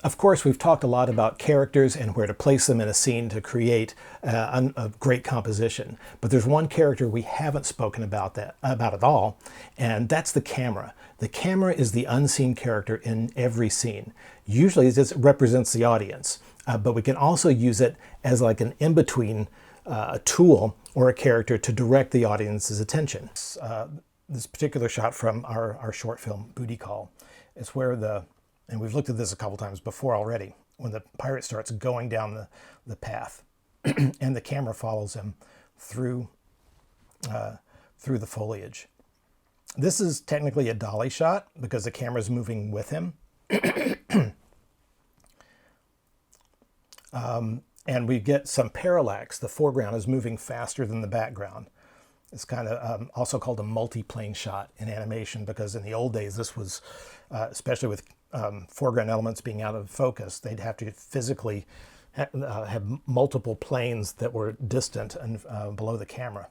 Of course, we've talked a lot about characters and where to place them in a scene to create a great composition. But there's one character we haven't spoken about at all, and that's the camera. The camera is the unseen character in every scene. Usually this represents the audience, but we can also use it as like an in-between tool or a character to direct the audience's attention. This particular shot from our short film, Booty Call, is where and we've looked at this a couple times before already, when the pirate starts going down the path and the camera follows him through the foliage. This is technically a dolly shot because the camera's moving with him. And we get some parallax. The foreground is moving faster than the background. It's kind of also called a multi-plane shot in animation, because in the old days, this was, especially with foreground elements being out of focus, they'd have to physically have multiple planes that were distant and below the camera.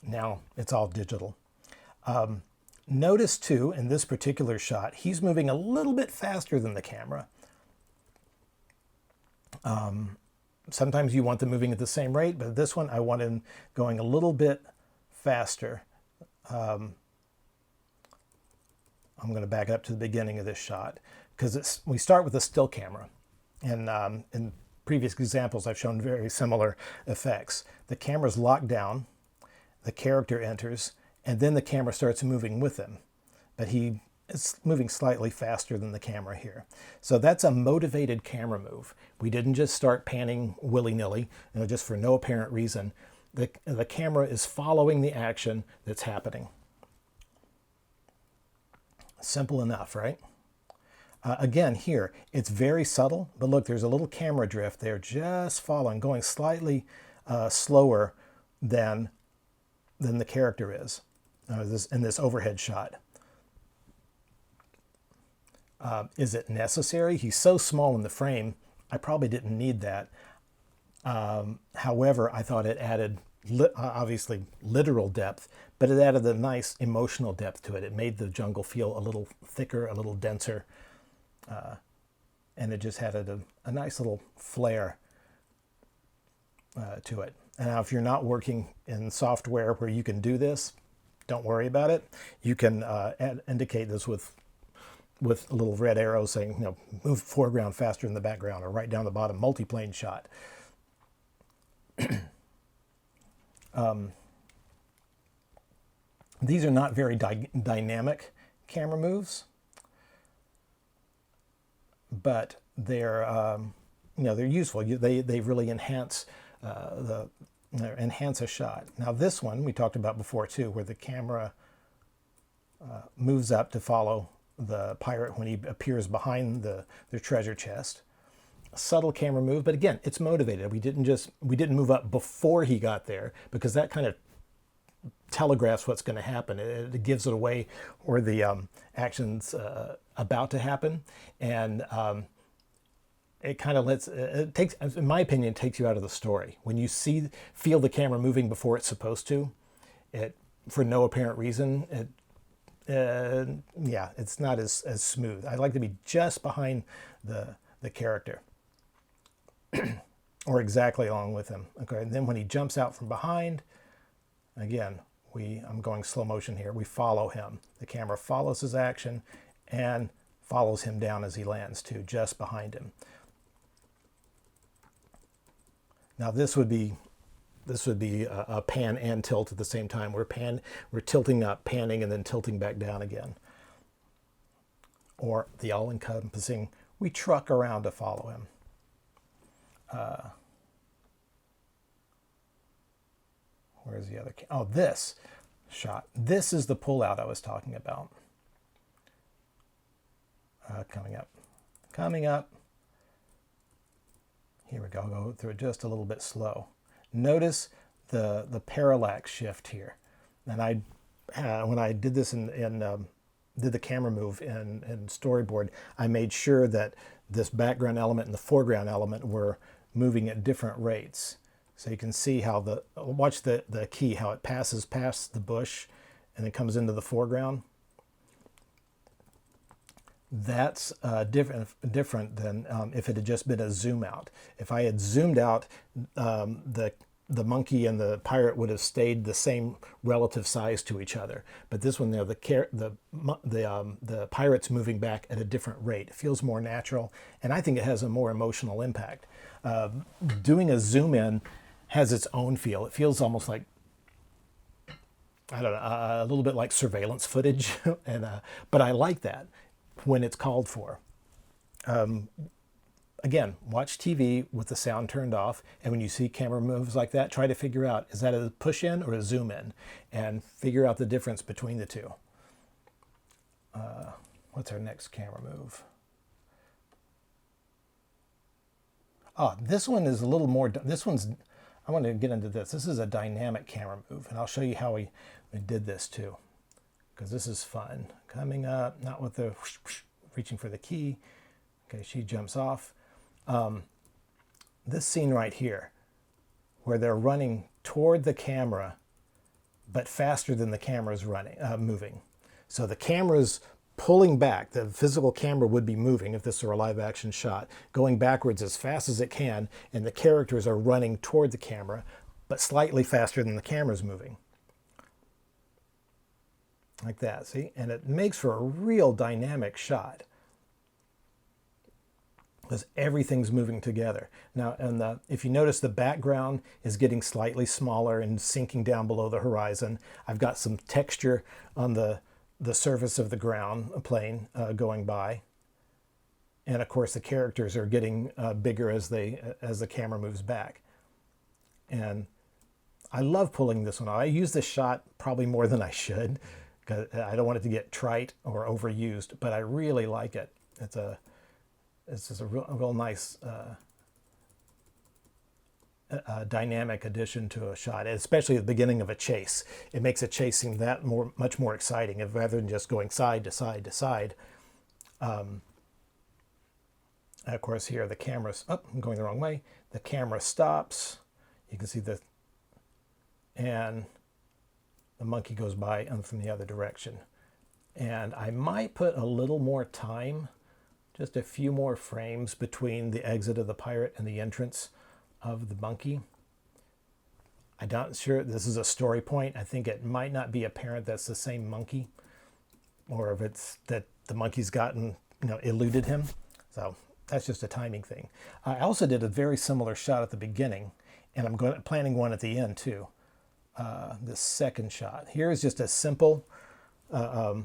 Now it's all digital. Notice too, in this particular shot, he's moving a little bit faster than the camera. Sometimes you want them moving at the same rate, but this one I want him going a little bit faster. I'm going to back up to the beginning of this shot, because we start with a still camera. And in previous examples, I've shown very similar effects. The camera's locked down, the character enters, and then the camera starts moving with him. But he is moving slightly faster than the camera here. So that's a motivated camera move. We didn't just start panning willy-nilly, just for no apparent reason. The camera is following the action that's happening. Simple enough, right? Again, here, it's very subtle, but look, there's a little camera drift there, just following, going slightly slower than the character is in this overhead shot. Is it necessary? He's so small in the frame, I probably didn't need that. However, I thought it added, obviously, literal depth, but it added a nice emotional depth to it. It made the jungle feel a little thicker, a little denser, and it just added a nice little flair to it. And now, if you're not working in software where you can do this, don't worry about it. You can indicate this with a little red arrow saying, move foreground faster than the background, or right down the bottom, multi-plane shot. These are not very dynamic camera moves, but they're they're useful. They really enhance enhance a shot. Now this one we talked about before too, where the camera moves up to follow the pirate when he appears behind the treasure chest. A subtle camera move, but again, it's motivated. We didn't move up before he got there, because that kind of telegraphs what's going to happen. It gives it away where the action's about to happen, and it kind of it takes, in my opinion, it takes you out of the story. When you feel the camera moving before it's supposed to, for no apparent reason, it's not as smooth. I like to be just behind the character, or exactly along with him. Okay, and then when he jumps out from behind, again, I'm going slow motion here. We follow him. The camera follows his action and follows him down as he lands too, just behind him. Now this would be a pan and tilt at the same time. We're tilting up, panning, and then tilting back down again. Or the all-encompassing, we truck around to follow him. Where's the other? Oh, this shot. This is the pullout I was talking about. Coming up. Here we go. I'll go through it just a little bit slow. Notice the parallax shift here. And when I did this did the camera move in Storyboard, I made sure that this background element and the foreground element were moving at different rates. So you can see how watch the key, how it passes past the bush and then comes into the foreground. That's different than if it had just been a zoom out. If I had zoomed out, the monkey and the pirate would have stayed the same relative size to each other. But this one, the pirate's moving back at a different rate. It feels more natural, and I think it has a more emotional impact. Doing a zoom in has its own feel. It feels almost like, I don't know, a little bit like surveillance footage, but I like that when it's called for. Again, watch TV with the sound turned off, and when you see camera moves like that, try to figure out, is that a push in or a zoom in, and figure out the difference between the two. What's our next camera move? Oh, this one is a little more, I want to get into this. This is a dynamic camera move, and I'll show you how we did this too, because this is fun. Coming up, not with the reaching for the key. Okay, she jumps off. This scene right here, where they're running toward the camera, but faster than the camera's moving. So the camera's pulling back. The physical camera would be moving if this were a live action shot, going backwards as fast as it can, and the characters are running toward the camera, but slightly faster than the camera's moving. Like that, see? And it makes for a real dynamic shot, because everything's moving together. Now, and if you notice, the background is getting slightly smaller and sinking down below the horizon. I've got some texture on the surface of the ground plane going by. And of course, the characters are getting bigger as the camera moves back. And I love pulling this one off. I use this shot probably more than I should, because I don't want it to get trite or overused, but I really like it. It's just a real nice dynamic addition to a shot, especially at the beginning of a chase. It makes a chase seem much more exciting, rather than just going side to side to side. And of course, here the camera's up. I'm going the wrong way. The camera stops. You can see and the monkey goes by from the other direction. And I might put a little more time, just a few more frames between the exit of the pirate and the entrance of the monkey. I'm not sure this is a story point. I think it might not be apparent that's the same monkey, or if it's that the monkey's gotten, eluded him. So that's just a timing thing. I also did a very similar shot at the beginning, and I'm planning one at the end too. The second shot. Here is just a simple a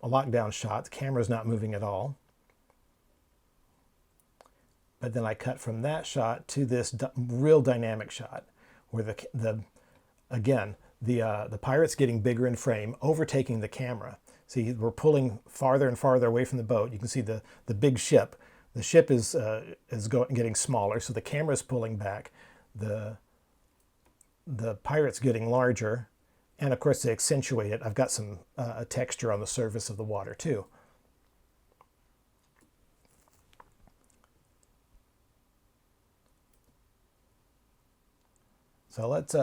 lockdown shot. The camera's not moving at all. But then I cut from that shot to this real dynamic shot, where the pirate's getting bigger in frame, overtaking the camera. See, we're pulling farther and farther away from the boat. You can see the big ship. The ship is getting smaller, so the camera's pulling back. The pirate's getting larger, and of course, to accentuate it, I've got some texture on the surface of the water too. So let's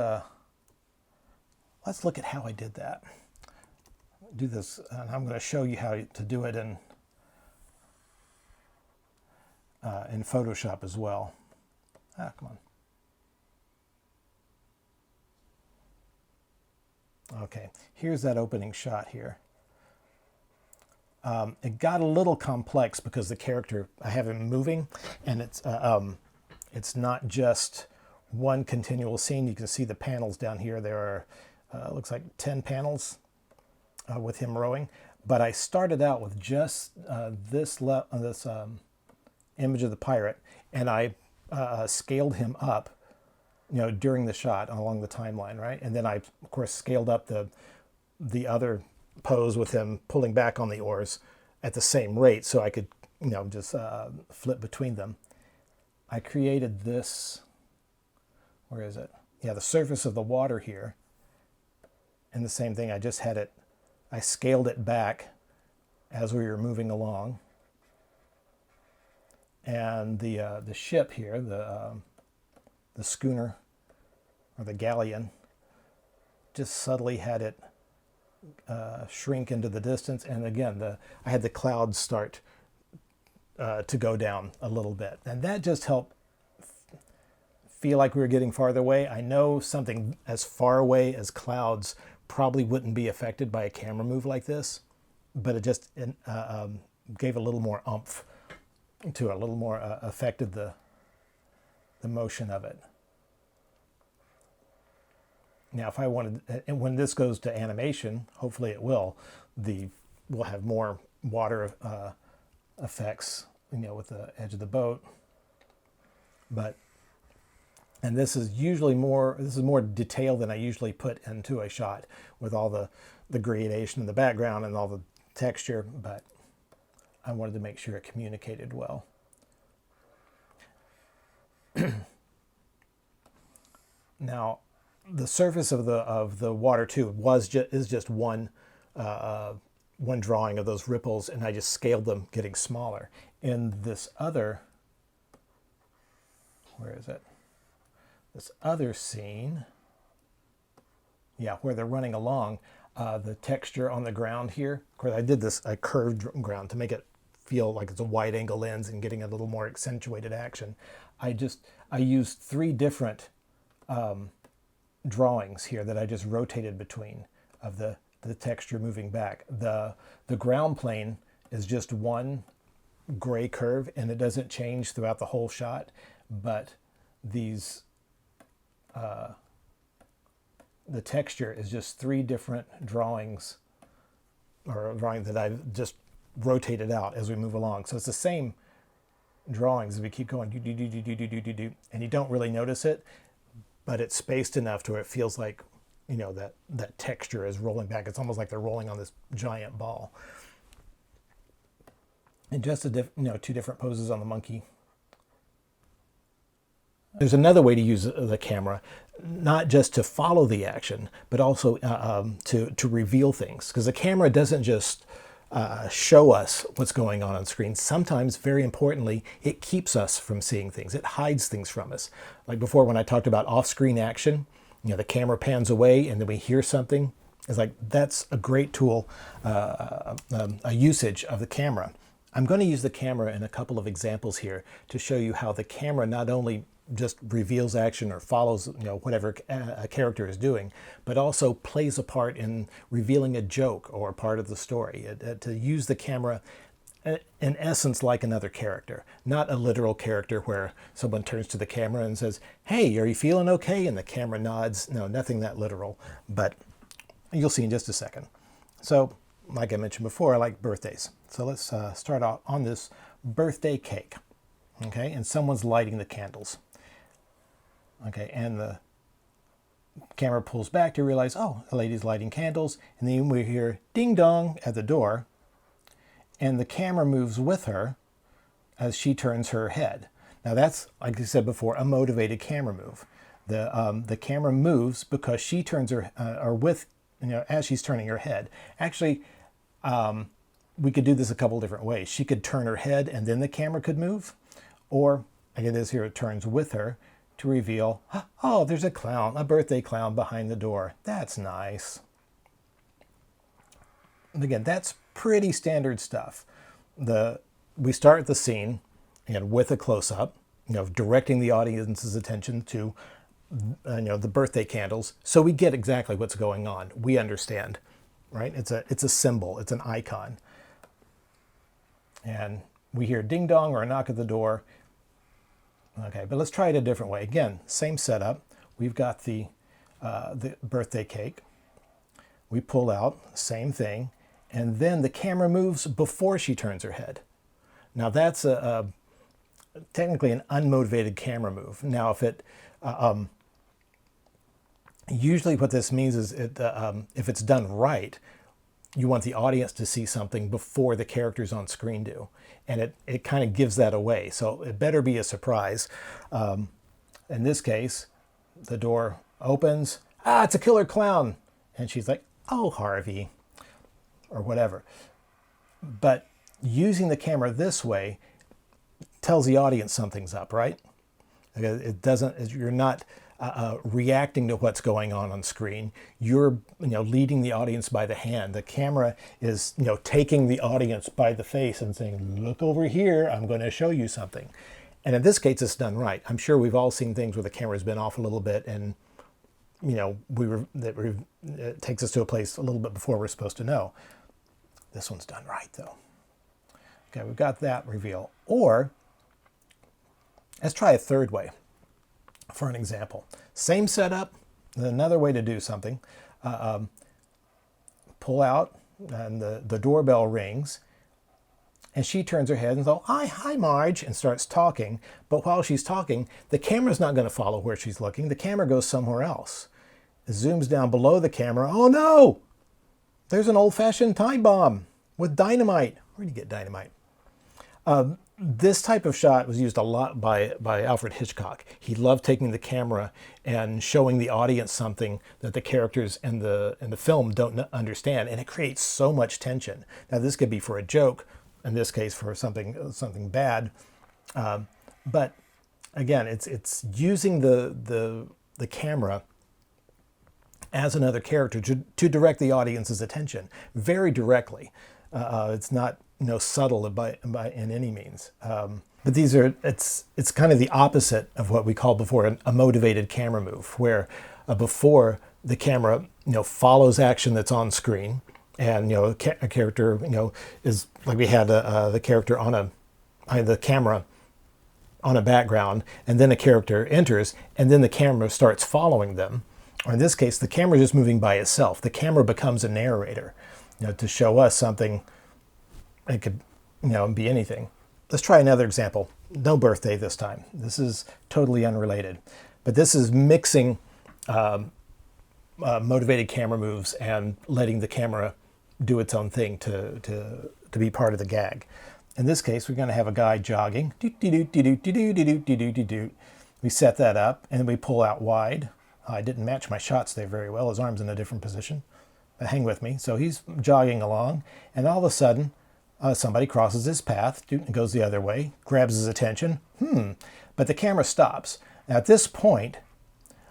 look at how I did that. Do this, and I'm going to show you how to do it in Photoshop as well. Come on. Okay, here's that opening shot here. It got a little complex because the character, I have him moving, and it's not just one continual scene. You can see the panels down here. There are, looks like 10 panels with him rowing. But I started out with just this image of the pirate, and I scaled him up, during the shot along the timeline, right? And then I, of course, scaled up the other pose with him pulling back on the oars at the same rate, so I could, just flip between them. I created this. Where is it? Yeah, the surface of the water here. And the same thing, I scaled it back as we were moving along. And the ship here, the schooner or the galleon, just subtly had it shrink into the distance. And again, I had the clouds start to go down a little bit. And that just helped feel like we were getting farther away. I know something as far away as clouds probably wouldn't be affected by a camera move like this, but it just gave a little more oomph to it, a little more affected the motion of it. Now, if I wanted, and when this goes to animation, hopefully it will, we'll have more water effects, with the edge of the boat. And this is more detail than I usually put into a shot, with all the gradation in the background and all the texture, but I wanted to make sure it communicated well. Now, the surface of the water too is just one drawing of those ripples, and I just scaled them, getting smaller. In this other, where is it? This other scene, yeah, where they're running along, the texture on the ground here. Of course, I curved ground to make it feel like it's a wide angle lens and getting a little more accentuated action. I used 3 different drawings here that I just rotated between of the texture moving back. The ground plane is just one gray curve, and it doesn't change throughout the whole shot, but these the texture is just 3 different drawings, or a drawing that I've just rotated out as we move along. So it's the same drawings as we keep going, and you don't really notice it, but it's spaced enough to where it feels like, that texture is rolling back. It's almost like they're rolling on this giant ball. And just 2 different poses on the monkey. There's another way to use the camera, not just to follow the action, but also to reveal things. Because the camera doesn't just show us what's going on screen. Sometimes, very importantly, it keeps us from seeing things. It hides things from us. Like before, when I talked about off-screen action, the camera pans away and then we hear something. It's like, that's a great tool, a usage of the camera. I'm going to use the camera in a couple of examples here to show you how the camera not only just reveals action or follows whatever a character is doing, but also plays a part in revealing a joke or a part of the story. To use the camera in essence like another character, not a literal character where someone turns to the camera and says, "Hey, are you feeling okay?" and the camera nods. No, nothing that literal, but you'll see in just a second. So, like I mentioned before, I like birthdays. So let's start out on this birthday cake. Okay, and someone's lighting the candles. Okay, and the camera pulls back to realize, oh, the lady's lighting candles, and then we hear ding dong at the door, and the camera moves with her as she turns her head. Now that's, like I said before, a motivated camera move. The camera moves because she turns her, as she's turning her head. Actually, we could do this a couple different ways. She could turn her head and then the camera could move, or like it is here, it turns with her to reveal, oh, there's a birthday clown behind the door. That's nice. And again, that's pretty standard stuff. We start the scene with a close-up, directing the audience's attention to the birthday candles, so we get exactly what's going on. We understand, right? It's a symbol, it's an icon. And we hear ding dong or a knock at the door. Okay, but let's try it a different way. Again, same setup. We've got the birthday cake. We pull out, same thing, and then the camera moves before she turns her head. Now that's technically an unmotivated camera move. Now, if it usually what this means is if it's done right, you want the audience to see something before the characters on screen do. And it kind of gives that away. So it better be a surprise. In this case, the door opens. Ah, it's a killer clown. And she's like, oh, Harvey, or whatever. But using the camera this way tells the audience something's up, right? It doesn't, you're not reacting to what's going on screen. You're leading the audience by the hand. The camera is taking the audience by the face and saying, look over here, I'm going to show you something. And in this case, it's done right. I'm sure we've all seen things where the camera's been off a little bit and it takes us to a place a little bit before we're supposed to know. This one's done right though. Okay, we've got that reveal. Or let's try a third way for an example. Same setup, another way to do something. Pull out and the doorbell rings. And she turns her head and goes, hi, Marge, and starts talking. But while she's talking, the camera's not going to follow where she's looking. The camera goes somewhere else. It zooms down below the camera. Oh no! There's an old-fashioned time bomb with dynamite. Where do you get dynamite? This type of shot was used a lot by Alfred Hitchcock. He loved taking the camera and showing the audience something that the characters in the film don't understand, and it creates so much tension. Now this could be for a joke, in this case for something bad, but again, it's using the camera as another character to direct the audience's attention very directly. It's not subtle in any means. But it's kind of the opposite of what we called before a motivated camera move, where before the camera follows action that's on screen. And a character is like we had the character the camera on a background, and then a character enters, and then the camera starts following them. Or in this case, the camera is just moving by itself. The camera becomes a narrator, to show us something. It could be anything. Let's try another example. No birthday this time. This is totally unrelated, but this is mixing motivated camera moves and letting the camera do its own thing to be part of the gag. In this case, we're going to have a guy jogging. We set that up and then we pull out wide. I didn't match my shots there very well. His arm's in a different position. But hang with me. So he's jogging along, and all of a sudden, somebody crosses his path, goes the other way, grabs his attention. But the camera stops. Now, at this point,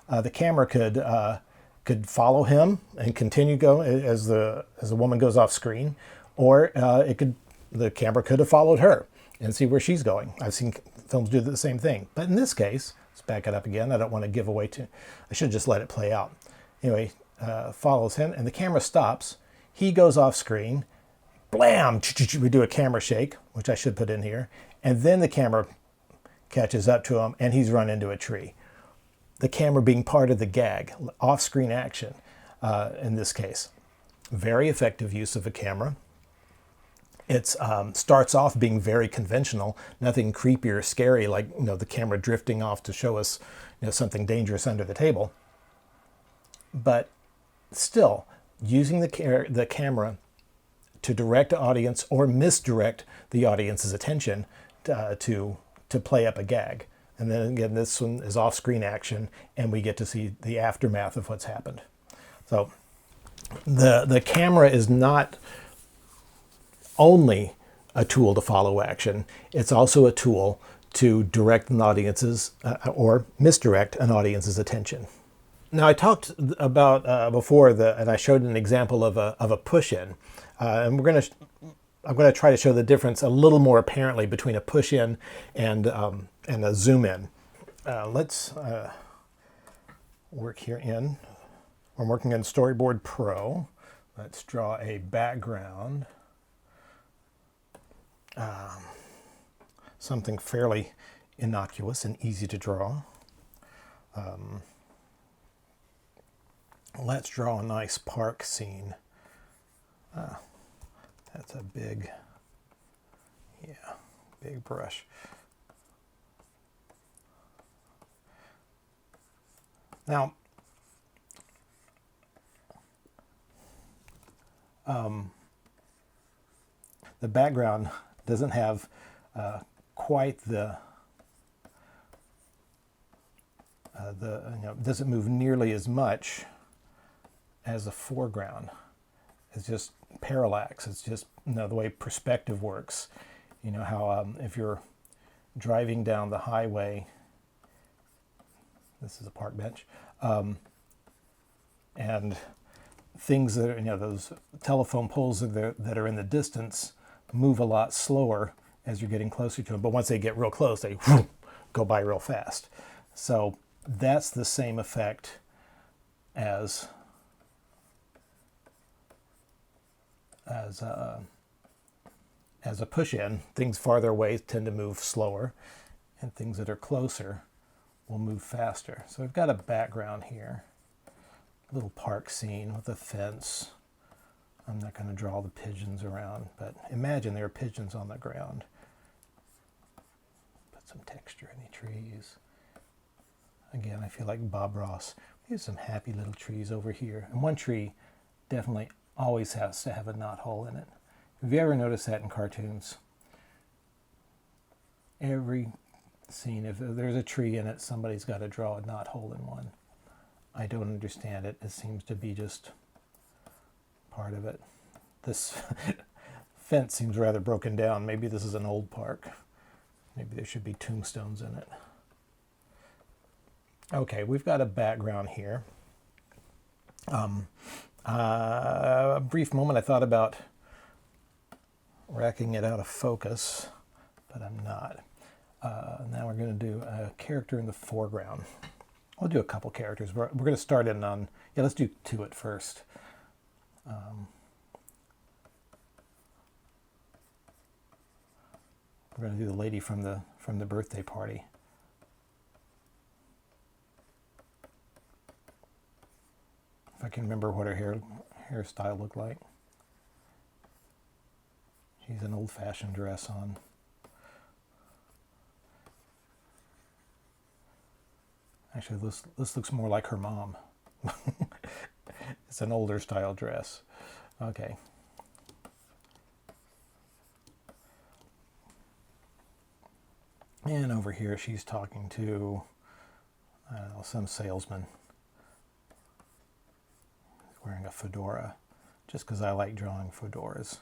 the camera could follow him and continue go as the woman goes off screen, or the camera could have followed her and see where she's going. I've seen films do the same thing, but in this case, let's back it up again. I don't want to give away I should just let it play out. Anyway, follows him and the camera stops. He goes off screen. Blam! We do a camera shake, which I should put in here, and then the camera catches up to him and he's run into a tree. The camera being part of the gag, off-screen action in this case. Very effective use of a camera. It starts off being very conventional, nothing creepy or scary like the camera drifting off to show us something dangerous under the table. But still, using the camera to direct the audience or misdirect the audience's attention to play up a gag. And then again, this one is off-screen action, and we get to see the aftermath of what's happened. So the camera is not only a tool to follow action, it's also a tool to direct an audience's or misdirect an audience's attention. Now, I talked about before and I showed an example of a push-in, and I'm going to try to show the difference a little more apparently between a push-in and a zoom-in. Let's work here in. I'm working in Storyboard Pro. Let's draw a background. Something fairly innocuous and easy to draw. Let's draw a nice park scene. That's a big brush. Now, the background doesn't have quite doesn't move nearly as much as the foreground. It's just parallax. It's just the way perspective works. How if you're driving down the highway This is a park bench. And things that are, those telephone poles that are in the distance move a lot slower as you're getting closer to them. But once they get real close, they go by real fast. So that's the same effect as a push-in. Things farther away tend to move slower, and things that are closer will move faster. So we've got a background here, a little park scene with a fence. I'm not going to draw the pigeons around, but imagine there are pigeons on the ground. Put some texture in the trees. Again, I feel like Bob Ross. Here's some happy little trees over here. And one tree definitely always has to have a knot hole in it. Have you ever noticed that in cartoons? Every scene, if there's a tree in it, somebody's got to draw a knot hole in one. I don't understand it. It seems to be just part of it. This fence seems rather broken down. Maybe this is an old park. Maybe there should be tombstones in it. Okay, we've got a background here. A brief moment I thought about racking it out of focus, but I'm not. Now we're going to do a character in the foreground. We'll do a couple characters. We're going to start in on, let's do two at first. We're going to do the lady from the birthday party. If I can remember what her hairstyle looked like. She's an old-fashioned dress on. Actually, this looks more like her mom. It's an older style dress. Okay. And over here, she's talking to, I don't know, some salesman. He's wearing a fedora, just because I like drawing fedoras.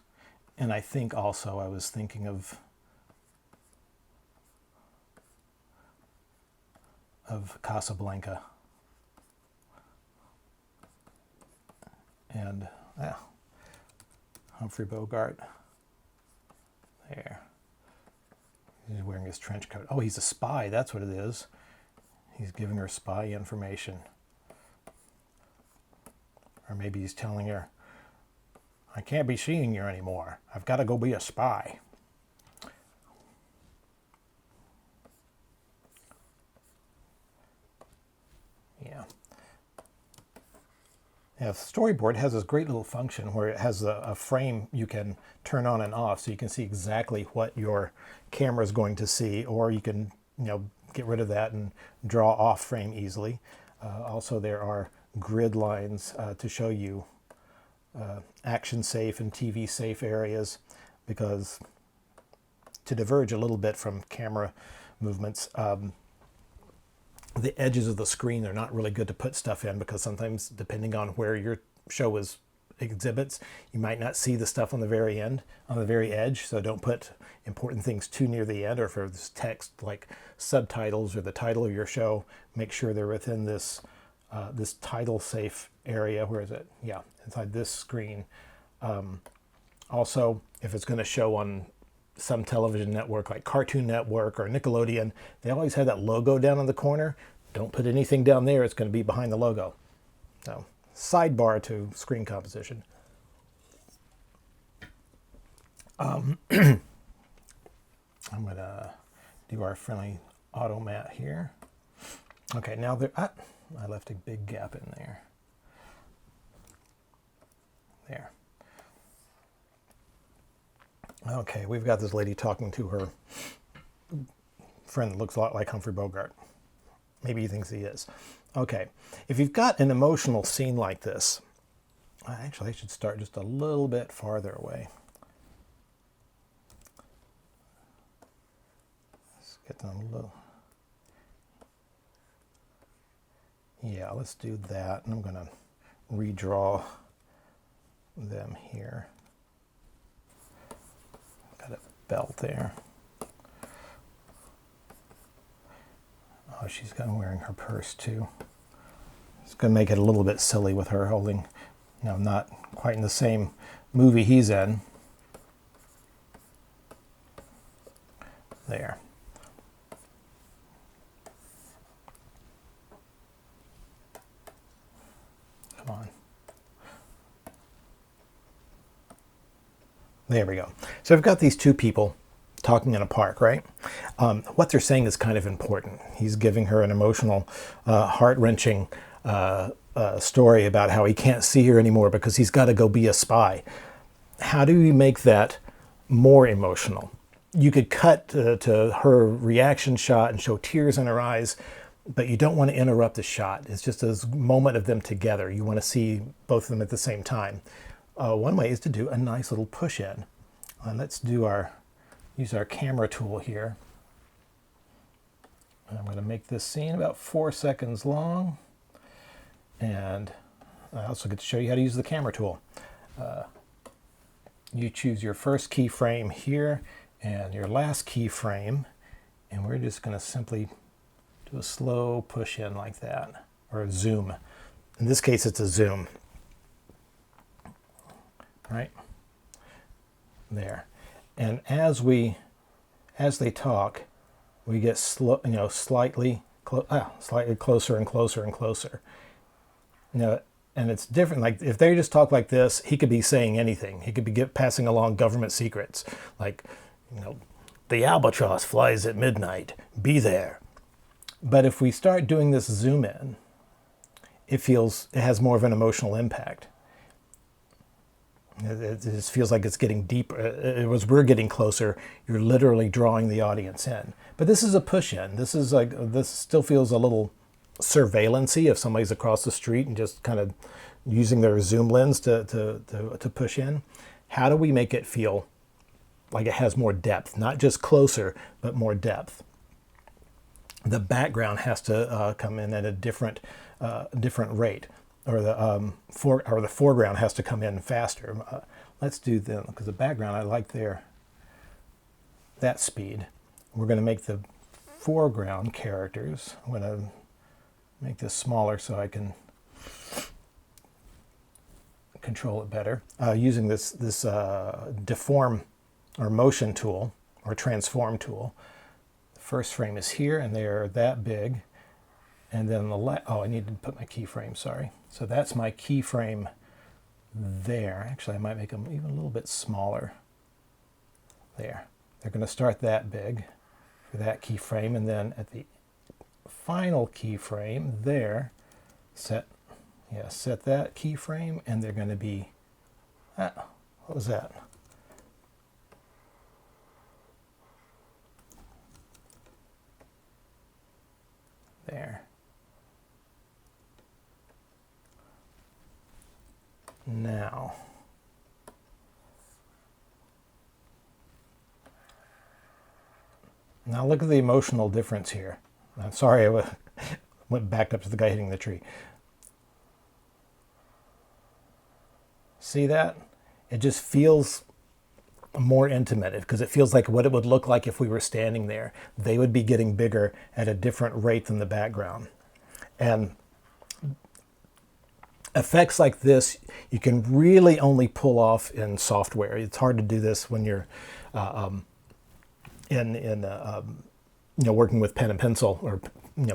And I think also I was thinking of Casablanca. And Humphrey Bogart. There. He's wearing his trench coat. Oh, he's a spy. That's what it is. He's giving her spy information. Or maybe he's telling her, I can't be seeing you anymore. I've got to go be a spy. Yeah, Storyboard has this great little function where it has a frame you can turn on and off, so you can see exactly what your camera is going to see, or you can get rid of that and draw off frame easily. Also, there are grid lines to show you action safe and TV safe areas, because to diverge a little bit from camera movements, the edges of the screen are not really good to put stuff in, because sometimes, depending on where your show exhibits, you might not see the stuff on the very end, on the very edge. So don't put important things too near the end, or if there's text like subtitles or the title of your show, make sure they're within this this title safe area. Where is it? Yeah, inside this screen. Also, if it's going to show on some television network like Cartoon Network or Nickelodeon, they always have that logo down in the corner. Don't put anything down there. It's going to be behind the logo. So, sidebar to screen composition. I'm going to do our friendly auto mat here. Okay, now I left a big gap in there. There. Okay, we've got this lady talking to her friend that looks a lot like Humphrey Bogart. Maybe he thinks he is. Okay, if you've got an emotional scene like this, actually I should start just a little bit farther away. Let's get them a little. Yeah, let's do that. And I'm going to redraw them here. Got a belt there. Oh she's wearing her purse too. It's going to make it a little bit silly with her holding, not quite in the same movie he's in. There. Come on. There we go. So I've got these two people talking in a park, right? What they're saying is kind of important. He's giving her an emotional, heart-wrenching story about how he can't see her anymore because he's got to go be a spy. How do we make that more emotional? You could cut to her reaction shot and show tears in her eyes, but you don't want to interrupt the shot. It's just a moment of them together. You want to see both of them at the same time. One way is to do a nice little push-in. Let's use our camera tool here. I'm going to make this scene about 4 seconds long. And I also get to show you how to use the camera tool. You choose your first keyframe here and your last keyframe, and we're just going to simply do a slow push in like that, or a zoom. In this case, it's a zoom. Right there. And as they talk, we get slightly closer and closer and closer. And it's different. Like if they just talk like this, he could be saying anything. He could be passing along government secrets, like, the albatross flies at midnight. Be there. But if we start doing this zoom in, it has more of an emotional impact. It just feels like it's getting deeper. As we're getting closer, you're literally drawing the audience in. But this is a push-in. This still feels a little surveillance-y if somebody's across the street and just kind of using their zoom lens to push in. How do we make it feel like it has more depth? Not just closer, but more depth. The background has to come in at a different rate. Or the foreground has to come in faster. Let's do them, because the background, I like that speed. We're going to make the foreground characters. I'm going to make this smaller so I can control it better. Using this deform or motion tool or transform tool. The first frame is here, and they're that big. And then I need to put my keyframe, sorry. So that's my keyframe there. Actually, I might make them even a little bit smaller. There. They're going to start that big for that keyframe, and then at the final keyframe there, set that keyframe, and they're going to be, what was that? There. Now look at the emotional difference here. I'm sorry, I went back up to the guy hitting the tree. See that? It just feels more intimate because it feels like what it would look like if we were standing there. They would be getting bigger at a different rate than the background. And effects like this, you can really only pull off in software. It's hard to do this when you're working with pen and pencil or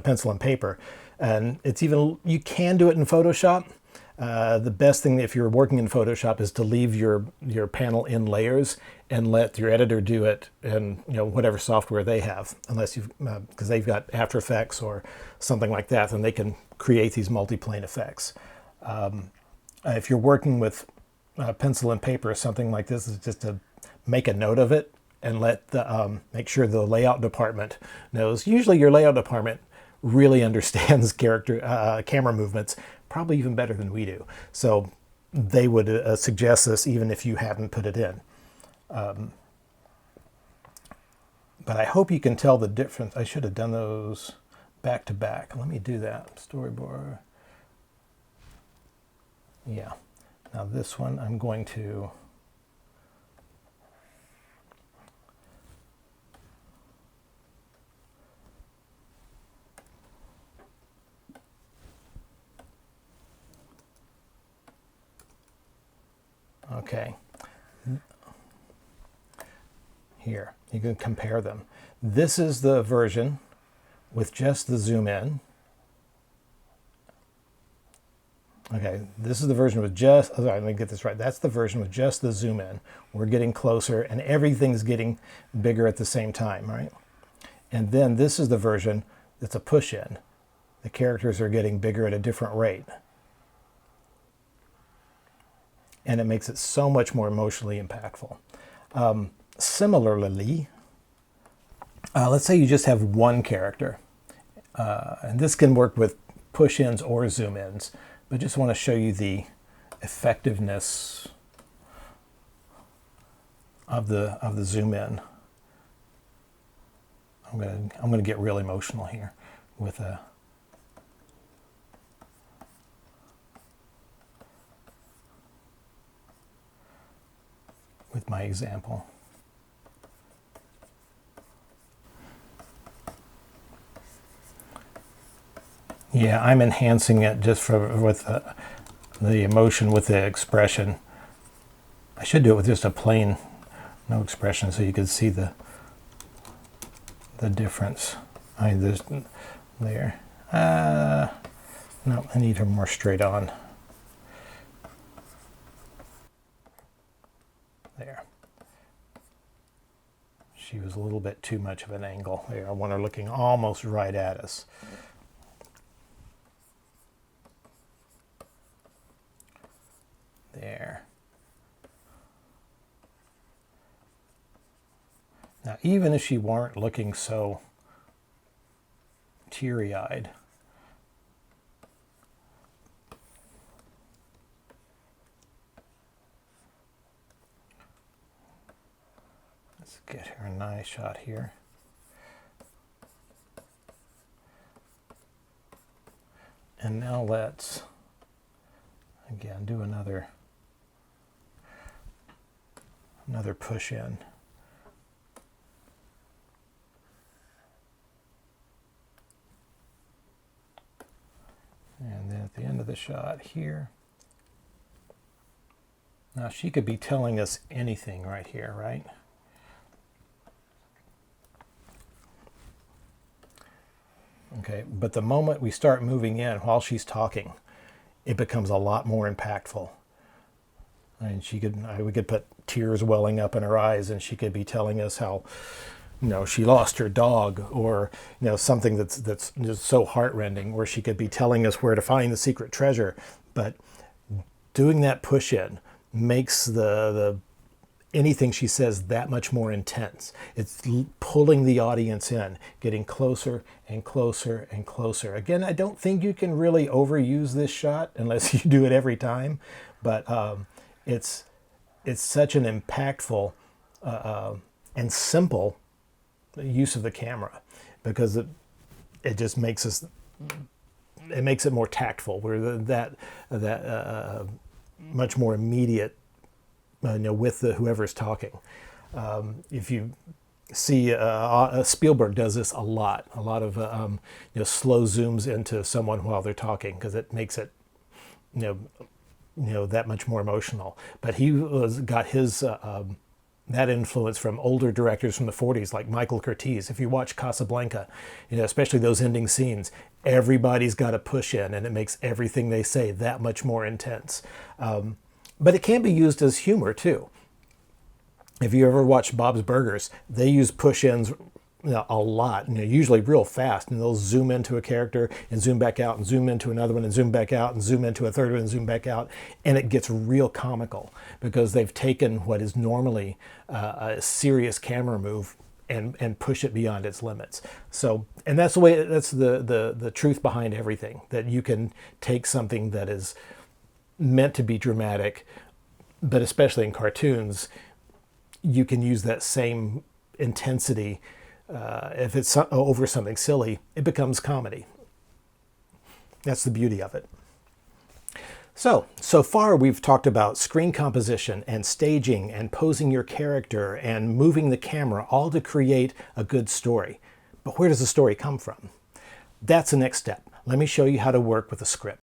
pencil and paper. And you can do it in Photoshop. The best thing if you're working in Photoshop is to leave your panel in layers and let your editor do it in whatever software they have, unless because they've got After Effects or something like that, then they can create these multi-plane effects. If you're working with pencil and paper or something like this, is just to make a note of it and make sure the layout department knows. Usually your layout department really understands camera movements, probably even better than we do. So they would suggest this even if you haven't put it in. But I hope you can tell the difference. I should have done those back to back. Let me do that. Storyboard. Yeah. Now this one I'm going to Okay. Here, you can compare them. This is the version with just the zoom in. Okay, this is the version with just, sorry, let me get this right. That's the version with just the zoom in. We're getting closer and everything's getting bigger at the same time, right? And then this is the version that's a push in. The characters are getting bigger at a different rate. And it makes it so much more emotionally impactful. Similarly, let's say you just have one character. And this can work with push-ins or zoom-ins, but just want to show you the effectiveness of the zoom-in. I'm gonna get real emotional here with my example. Yeah, I'm enhancing it just with the emotion with the expression. I should do it with just a plain no expression so you can see the difference. There's there. No, I need her more straight on. There. She was a little bit too much of an angle there. I want her looking almost right at us. There. Now, even if she weren't looking so teary-eyed, let's get her a nice shot here. And now let's, again, do another push in. And then at the end of the shot here. Now she could be telling us anything right here, right? Okay, but the moment we start moving in while she's talking, it becomes a lot more impactful. I mean, we could put tears welling up in her eyes, and she could be telling us how, she lost her dog, or something that's just so heartrending, or she could be telling us where to find the secret treasure. But doing that push in makes the anything she says that much more intense. It's pulling the audience in, getting closer and closer and closer. Again, I don't think you can really overuse this shot unless you do it every time, but it's such an impactful and simple use of the camera, because it just makes it more tactful, where that much more immediate, with whoever's talking. If you see, Spielberg does this a lot of slow zooms into someone while they're talking, because it makes it that much more emotional. But he got his that influence from older directors from the 40s, like Michael Curtiz. If you watch Casablanca, especially those ending scenes, everybody's got to push in, and it makes everything they say that much more intense. But it can be used as humor too. If you ever watch Bob's Burgers, they use push-ins a lot, usually real fast, and they'll zoom into a character and zoom back out and zoom into another one and zoom back out and zoom into a third one and zoom back out, and it gets real comical because they've taken what is normally a serious camera move and push it beyond its limits. So, and that's the truth behind everything, that you can take something that is meant to be dramatic, but especially in cartoons, you can use that same intensity. If it's over something silly, it becomes comedy. That's the beauty of it. So far we've talked about screen composition and staging and posing your character and moving the camera, all to create a good story. But where does the story come from? That's the next step. Let me show you how to work with a script.